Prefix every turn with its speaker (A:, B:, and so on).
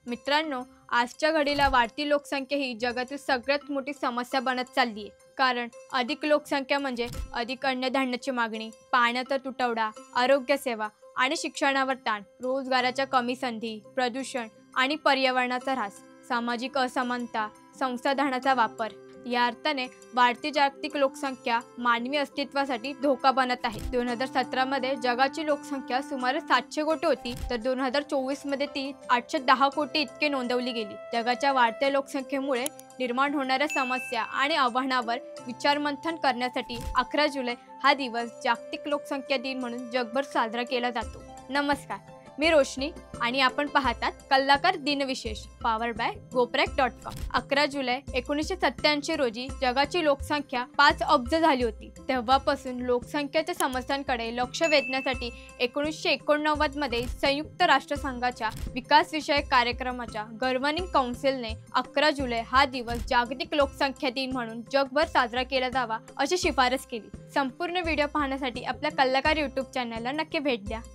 A: मित्रांनो, आजच्या घडीला वाढती लोकसंख्या ही जगातील सगळ्यात मोठी समस्या बनत चालली आहे. कारण अधिक लोकसंख्या म्हणजे अधिक अन्नधान्याची मागणी, पाण्याचा तुटवडा, आरोग्य सेवा आणि शिक्षणावर ताण, रोजगाराच्या कमी संधी, प्रदूषण आणि पर्यावरणाचा ऱ्हास, सामाजिक असमानता, संसाधनाचा वापर. या अर्थाने वाढती जागतिक लोकसंख्या मानवी अस्तित्वासाठी धोका बनत आहे. 2017 मध्ये जगाची लोकसंख्या सुमारे 700 कोटी होती, तर 2024 मध्ये ती 810 कोटी इतके नोंदवली गेली. जगाच्या वाढत्या लोकसंख्येमुळे निर्माण होणाऱ्या समस्या आणि आव्हानांवर विचारमंथन करण्यासाठी 11 जुलै हा दिवस जागतिक लोकसंख्या दिन म्हणून जगभर साजरा केला जातो. नमस्कार, मी रोशनी आणि आपण पाहतात कलाकार दिनविशेष पॉवर्ड बाय goprek.com. 11 जुलै 1987 रोजी जगाची लोकसंख्या 5 अब्ज झाली होती. तेव्हापासून लोकसंख्येच्या समस्यांकडे लक्ष वेधण्यासाठी 1989 मध्ये संयुक्त राष्ट्रसंघाच्या विकासविषयक कार्यक्रमाच्या गव्हर्निंग काउन्सिलने 11 जुलै हा दिवस जागतिक लोकसंख्या दिन म्हणून जगभर साजरा केला जावा अशी शिफारस केली. संपूर्ण व्हिडिओ पाहण्यासाठी आपल्या कलाकार यूट्यूब चॅनलला नक्की भेट द्या.